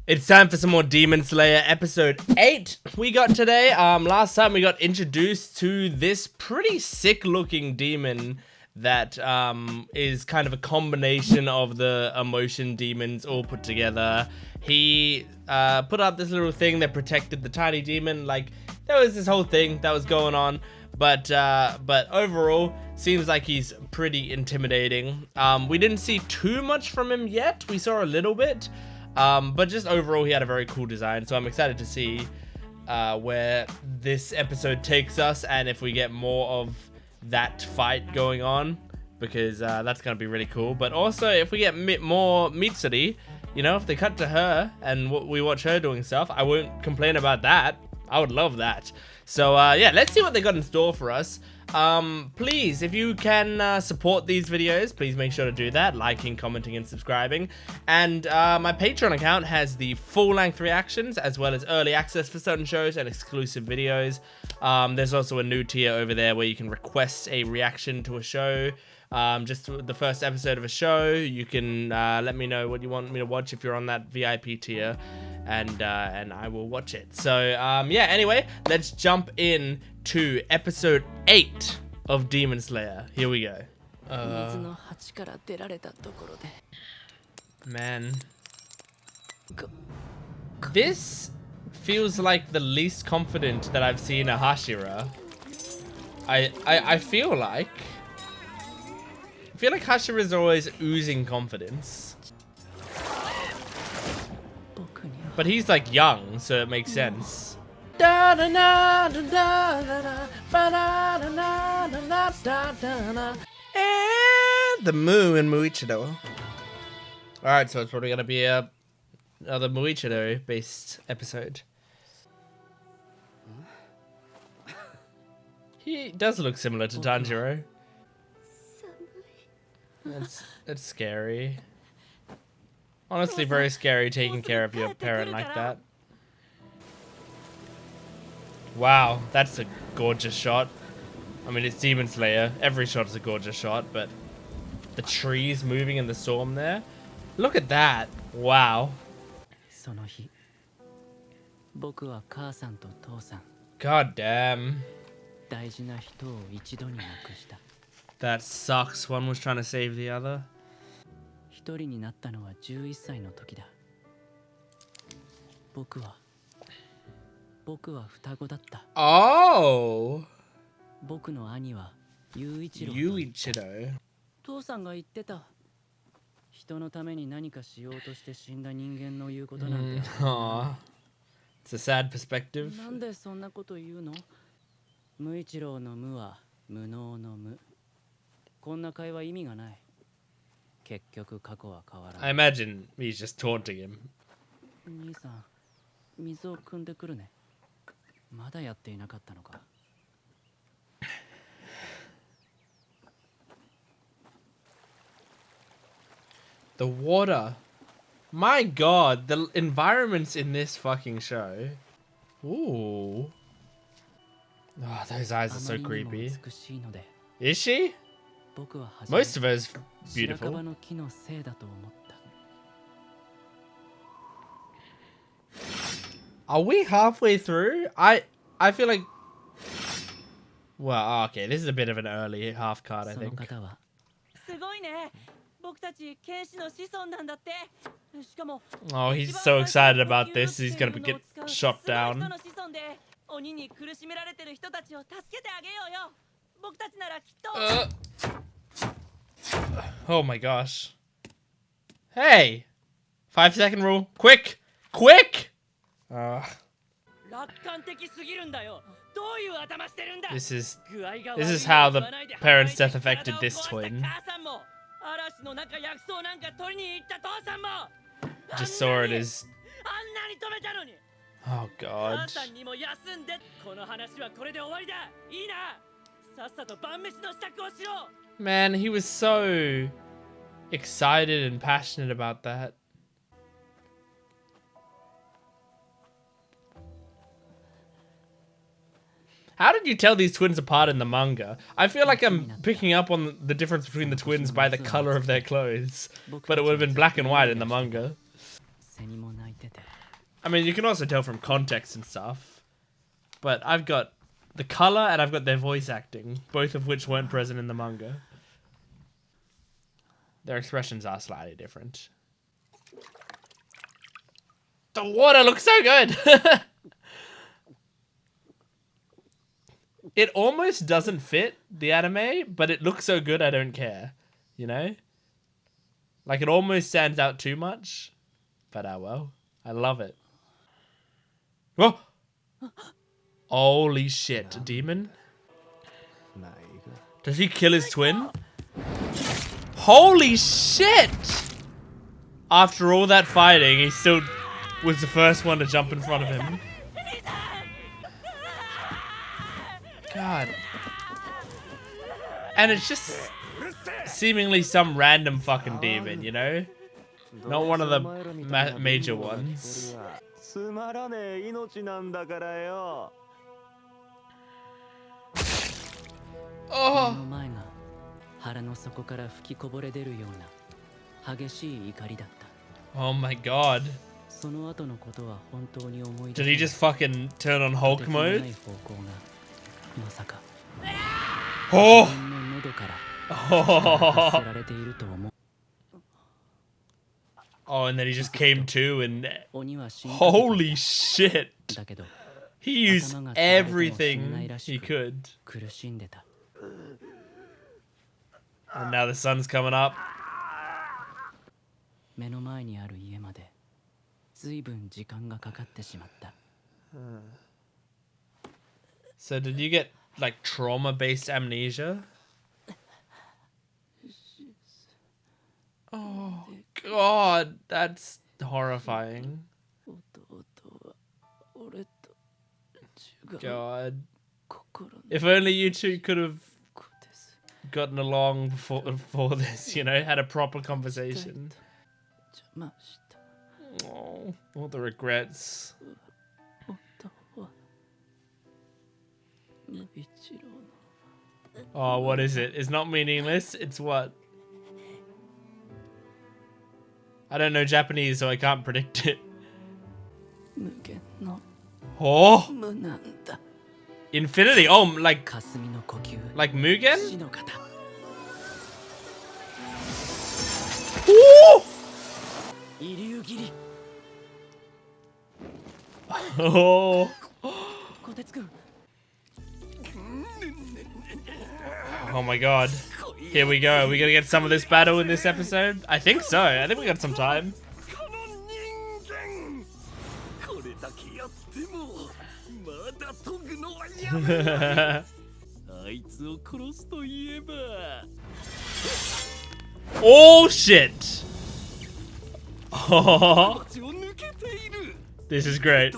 It's time for some more Demon Slayer episode 8 we got today. Last time we got introduced to this pretty sick looking demon that is kind of a combination of the emotion demons all put together. He put out this little thing that protected the tiny demon. Like, there was this whole thing that was going on, but overall seems like he's pretty intimidating. We didn't see too much from him yet. We saw a little bit. But just overall, he had a very cool design, so I'm excited to see where this episode takes us and if we get more of that fight going on, because that's going to be really cool. But also, if we get more Mitsuri, you know, if they cut to her and we watch her doing stuff, I won't complain about that. I would love that. So, yeah, let's see what they got in store for us. Please, if you can support these videos, please make sure to do that, liking, commenting, and subscribing. And my Patreon account has the full-length reactions, as well as early access for certain shows and exclusive videos. There's also a new tier over there where you can request a reaction to a show. Just the first episode of a show. You can let me know what you want me to watch if you're on that VIP tier, and I will watch it. So yeah, anyway, let's jump in to episode 8 of Demon Slayer. Here we go. Man, this feels like the least confident that I've seen a hashira. I feel like hashira is always oozing confidence, but he's like young, so it makes sense. And the Mu and Muichiro. Alright, so it's probably gonna be another Muichiro based episode. He does look similar to Tanjiro. It's scary. Honestly, very scary taking care of your parent like that. Wow, that's a gorgeous shot. I mean, it's Demon Slayer. Every shot is a gorgeous shot, but the trees moving in the storm there. Look at that. Wow. God damn. That sucks. One was trying to save the other. Oh! Yuichiro. Aww. It's a sad perspective. I imagine he's just taunting him. The water. My god, the environments in this fucking show. Ooh. Oh, those eyes are so creepy. Is she? Most of her is beautiful. Are we halfway through? I feel like... Well, okay, this is a bit of an early half card, I think. Oh, he's so excited about this. He's gonna get shot down. Oh my gosh. Hey! 5-second rule. Quick! Quick! This is how the parents' death affected this twin. Just saw it as... Oh god. Man, he was so excited and passionate about that. How did you tell these twins apart in the manga? I feel like I'm picking up on the difference between the twins by the color of their clothes. But it would have been black and white in the manga. I mean, you can also tell from context and stuff. But I've got the color and I've got their voice acting, both of which weren't present in the manga. Their expressions are slightly different. The water looks so good! It almost doesn't fit the anime, but it looks so good I don't care. You know? Like, it almost stands out too much. But, well, I love it. Oh! Holy shit, a demon? Does he kill his twin? Holy shit! After all that fighting, he still was the first one to jump in front of him. God. And it's just seemingly some random fucking demon, you know? Not one of the major ones. Oh. Oh my god. Did he just fucking turn on Hulk mode? Oh! Oh. Oh, and then he just came to and... Holy shit! He used everything he could. And now the sun's coming up. So did you get like trauma-based amnesia? Oh god, that's horrifying. God. If only you two could have gotten along before this, you know, had a proper conversation. Oh, all the regrets. Oh, what is it? It's not meaningless, it's what? I don't know Japanese, so I can't predict it. Oh! Infinity! Oh, like Mugen? Ooh! Oh! Oh my god. Here we go. Are we gonna get some of this battle in this episode? I think so. I think we got some time. Oh shit! Oh. This is great.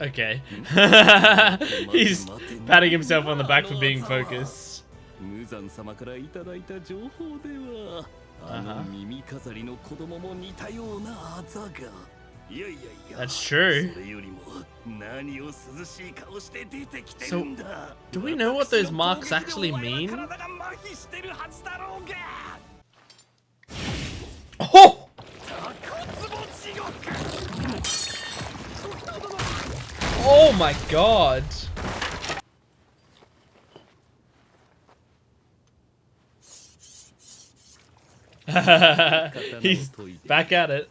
Okay. He's patting himself on the back for being focused. That's true. So, do we know what those marks actually mean? Oh! Oh my god! He's back at it.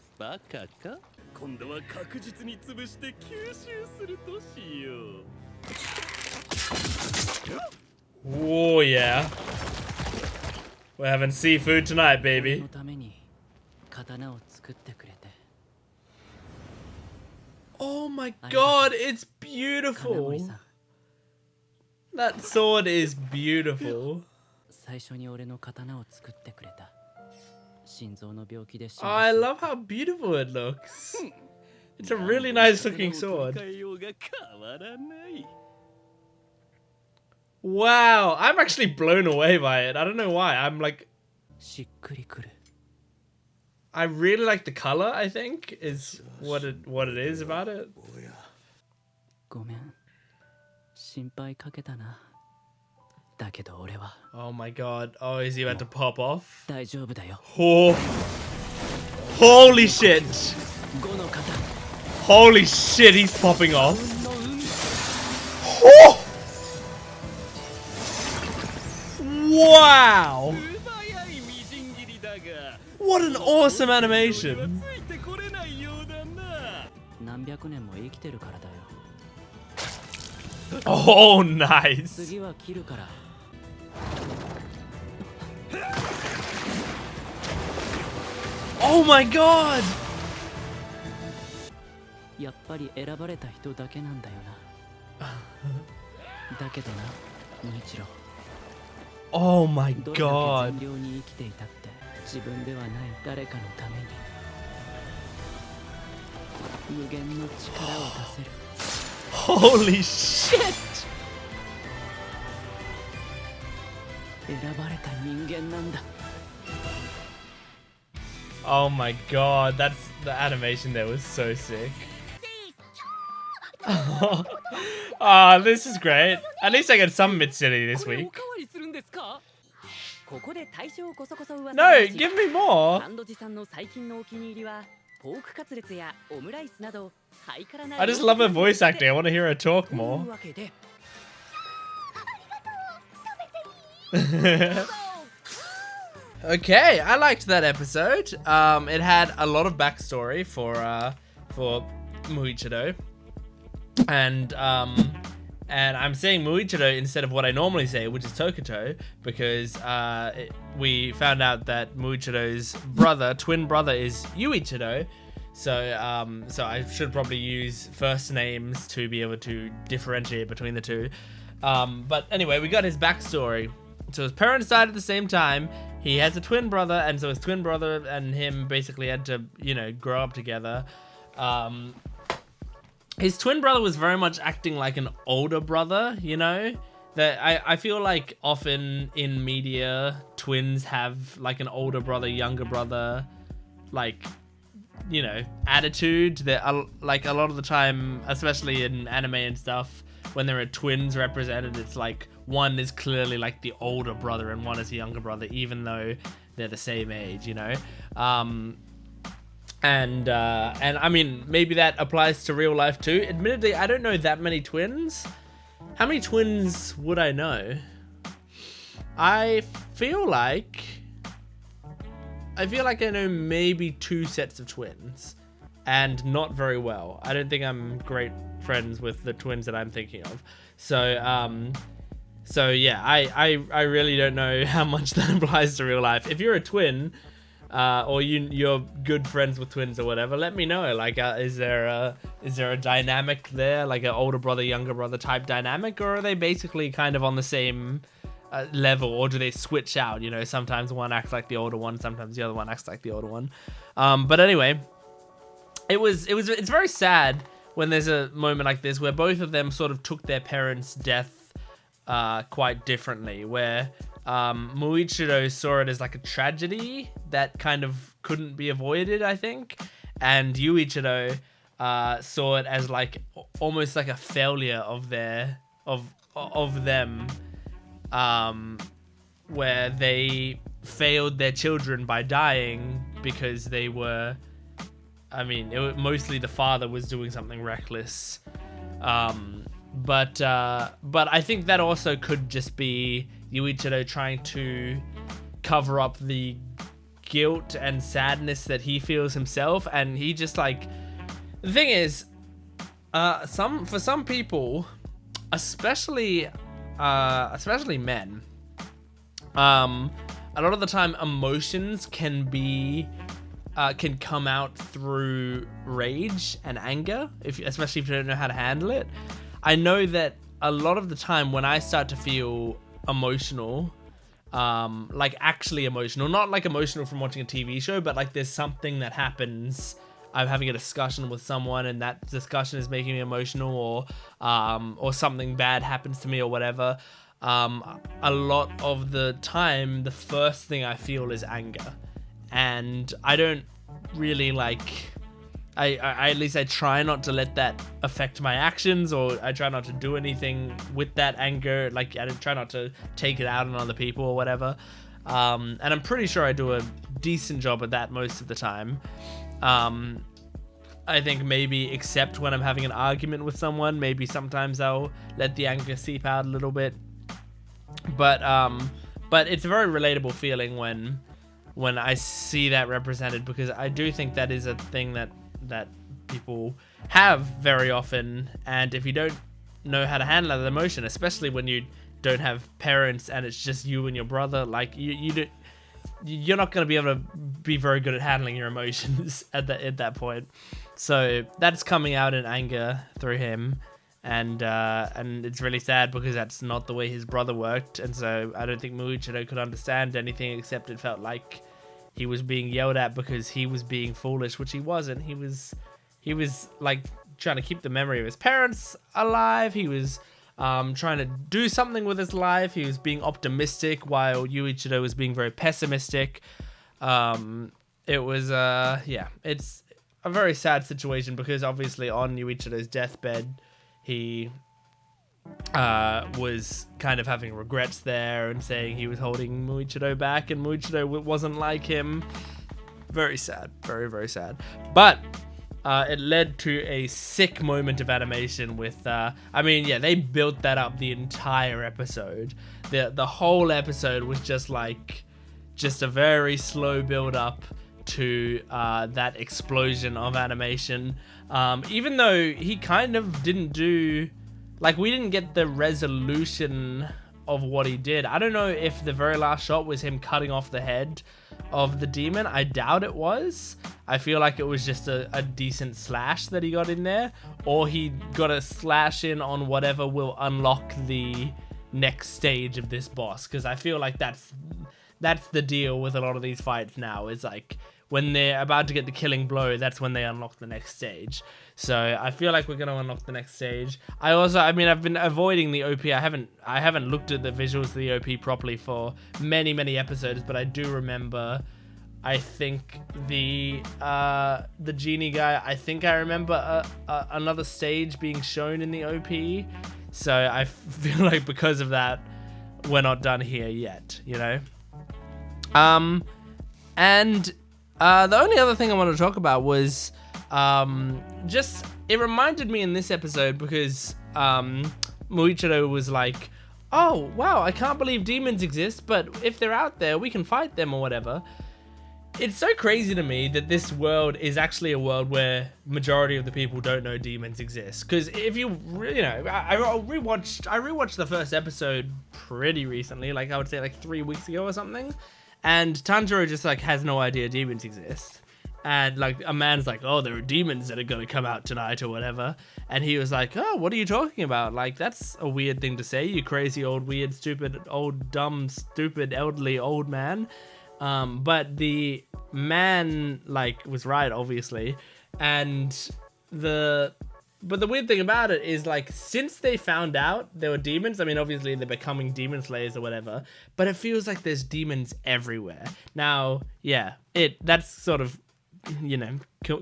Oh yeah. We're having seafood tonight, baby. Oh my god, it's beautiful. That sword is beautiful. Oh, I love how beautiful it looks. It's a really nice looking sword. Wow, I'm actually blown away by it. I don't know why. I'm like... I really like the color, I think, is what it is about it. Oh my god. Oh, is he about to pop off? 大丈夫だよ Oh. Holy shit. Holy shit, he's popping off. Oh. Wow. What an awesome animation. 何百年も生きてるからだよ Oh, nice. 次は切るから Oh my god. やっぱり選ばれた人だけなんだよなだけどなムイチロ Oh my どれだけ god. 善良に生きていたって自分ではない誰かのために無限の力を出せる Holy shit. 選ばれた人間なんだ Oh my god. That's the animation there was so sick. Ah, this is great. At least I get some mitsuri this week. ここで大将こそこそ噂 No, give me more. サンドジさんの最近のお気に入りはポークカツレツやオムライスなどハイカラな I just love her voice acting. I want to hear her talk という more. わけで Okay, I liked that episode. It had a lot of backstory for Muichiro, and I'm saying Muichiro instead of what I normally say, which is Tokito, because we found out that Muichiro's twin brother, is Yuichiro. So I should probably use first names to be able to differentiate between the two. But anyway, we got his backstory. So his parents died at the same time. He has a twin brother, and so his twin brother and him basically had to, grow up together. His twin brother was very much acting like an older brother, That I feel like often in media, twins have like an older brother, younger brother, attitude. That like a lot of the time, especially in anime and stuff, when there are twins represented, it's like one is clearly like the older brother and one is the younger brother, even though they're the same age, And I mean, maybe that applies to real life too. Admittedly, I don't know that many twins. How many twins would I know? I feel like I know maybe 2 sets of twins, and not very well. I don't think I'm great friends with the twins that I'm thinking of. So yeah, I really don't know how much that applies to real life. If you're a twin, or you're good friends with twins or whatever, let me know. Like, is there a dynamic there, like an older brother, younger brother type dynamic, or are they basically kind of on the same level, or do they switch out? Sometimes one acts like the older one, sometimes the other one acts like the older one. But anyway, it's very sad when there's a moment like this where both of them sort of took their parents' death quite differently, where Muichiro saw it as like a tragedy that kind of couldn't be avoided, I think, and Yuichiro saw it as like almost like a failure of them, where they failed their children by dying because they were, mostly the father was doing something reckless, but I think that also could just be Yuichiro trying to cover up the guilt and sadness that he feels himself, and he just like, the thing is, for some people, especially men, a lot of the time emotions can come out through rage and anger, especially if you don't know how to handle it. I know that a lot of the time when I start to feel emotional, like actually emotional, not like emotional from watching a TV show, but like there's something that happens, I'm having a discussion with someone and that discussion is making me emotional, or something bad happens to me or whatever, a lot of the time the first thing I feel is anger, and I don't really like at least I try not to let that affect my actions, or I try not to do anything with that anger. Like, I try not to take it out on other people or whatever. And I'm pretty sure I do a decent job at that most of the time. I think maybe except when I'm having an argument with someone, maybe sometimes I'll let the anger seep out a little bit. But it's a very relatable feeling when I see that represented, because I do think that is a thing that people have very often. And if you don't know how to handle that emotion, especially when you don't have parents and it's just you and your brother, like you're not going to be able to be very good at handling your emotions at that point. So that's coming out in anger through him, and it's really sad because that's not the way his brother worked. And so I don't think Muichiro could understand anything, except it felt like he was being yelled at because he was being foolish, which he wasn't. He was like trying to keep the memory of his parents alive. He was trying to do something with his life. He was being optimistic while Yuichiro was being very pessimistic. It's a very sad situation, because obviously on Yuichiro's deathbed, he was kind of having regrets there and saying he was holding Muichiro back, and Muichiro wasn't like him. Very sad. Very, very sad. But it led to a sick moment of animation with, they built that up the entire episode. The whole episode was just a very slow build up to that explosion of animation. Even though he kind of didn't do, we didn't get the resolution of what he did. I don't know if the very last shot was him cutting off the head of the demon. I doubt it was. I feel like it was just a decent slash that he got in there, or he got a slash in on whatever will unlock the next stage of this boss, because I feel like that's the deal with a lot of these fights now, is like when they're about to get the killing blow, that's when they unlock the next stage. So I feel like we're going to unlock the next stage. I've been avoiding the OP. I haven't looked at the visuals of the OP properly for many, many episodes, but I do remember, I think the genie guy, I think I remember another stage being shown in the OP. So I feel like because of that, we're not done here yet, you know? The only other thing I want to talk about was it reminded me in this episode, because Muichiro was like, oh wow, I can't believe demons exist, but if they're out there we can fight them or whatever. It's so crazy to me that this world is actually a world where majority of the people don't know demons exist. Because if I rewatched the first episode pretty recently, I would say 3 weeks ago or something, and Tanjiro just has no idea demons exist. And a man's like, oh, there are demons that are going to come out tonight or whatever. And he was like, oh, what are you talking about? That's a weird thing to say, you crazy old weird stupid old dumb stupid elderly old man. But the man was right, obviously. And the weird thing about it is since they found out there were demons, obviously they're becoming demon slayers or whatever, but it feels like there's demons everywhere. Now, yeah, that's sort of,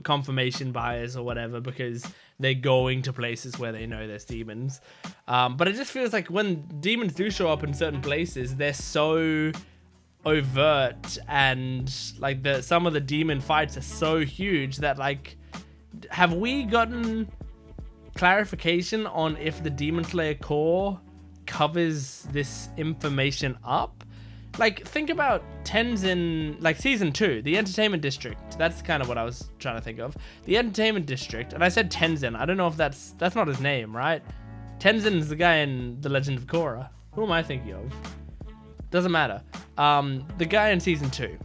confirmation bias or whatever, because they're going to places where they know there's demons. But it just feels like when demons do show up in certain places, they're so overt, and some of the demon fights are so huge that have we gotten clarification on if the Demon Slayer core covers this information up? Think about Tenzin, season 2, the entertainment district. That's kind of what I was trying to think of. The entertainment district, and I said Tenzin. I don't know if that's not his name, right? Tenzin's the guy in The Legend of Korra. Who am I thinking of? Doesn't matter. The guy in season 2,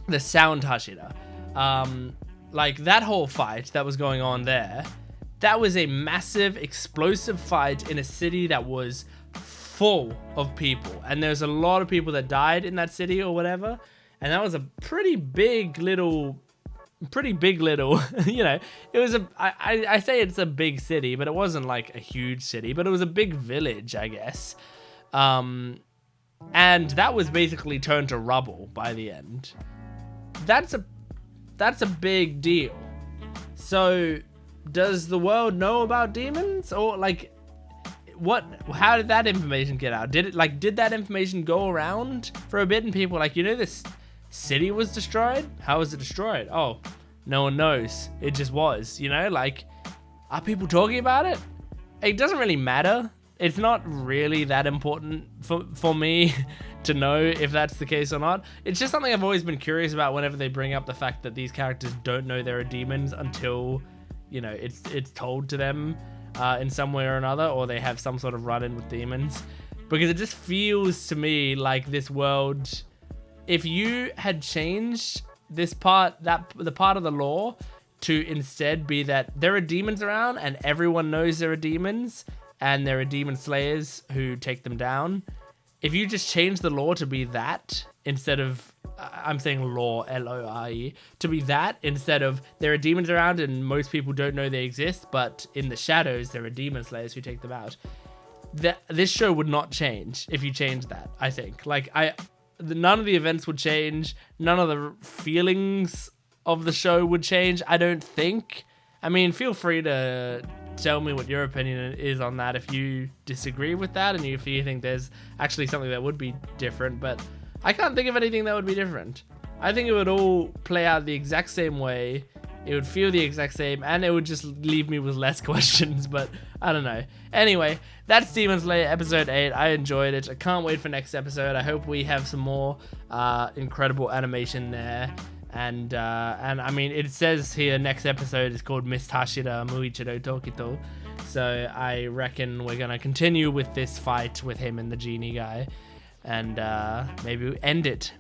the sound hashira. That whole fight that was going on there, that was a massive explosive fight in a city that was full of people, and there's a lot of people that died in that city or whatever, and that was a pretty big little it was I say it's a big city, but it wasn't a huge city, but it was a big village, I guess. And that was basically turned to rubble by the end. That's a big deal. So, does the world know about demons? Or, like, how did that information get out? Did that information go around for a bit and people were like, you know, this city was destroyed? How was it destroyed? Oh, no one knows. It just was, you know? Like, are people talking about it? It doesn't really matter. It's not really that important for me to know if that's the case or not. It's just something I've always been curious about whenever they bring up the fact that these characters don't know there are demons until, you know, it's told to them in some way or another, or they have some sort of run-in with demons. Because it just feels to me like this world, if you had changed this part, the part of the lore, to instead be that there are demons around and everyone knows there are demons, and there are demon slayers who take them down. If you just change the lore to be that, instead of, I'm saying lore, L-O-R-E, to be that, instead of there are demons around and most people don't know they exist, but in the shadows there are demon slayers who take them out. This show would not change if you changed that, I think. Like, none of the events would change, none of the feelings of the show would change, I don't think. I mean, feel free to tell me what your opinion is on that if you disagree with that and if you think there's actually something that would be different, but I can't think of anything that would be different. I think it would all play out the exact same way, it would feel the exact same, and it would just leave me with less questions, but I don't know. Anyway, that's Demon Slayer episode 8. I enjoyed it. I can't wait for next episode. I hope we have some more incredible animation there. And I mean, it says here next episode is called Miss Hashira Muichiro Tokito, so I reckon we're gonna continue with this fight with him and the genie guy, and maybe end it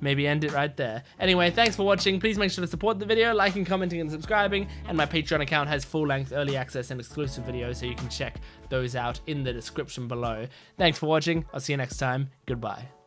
right there. Anyway, thanks for watching. Please make sure to support the video, liking, commenting, and subscribing, and my Patreon account has full-length early access and exclusive videos, so you can check those out in the description below. Thanks for watching. I'll see you next time. Goodbye.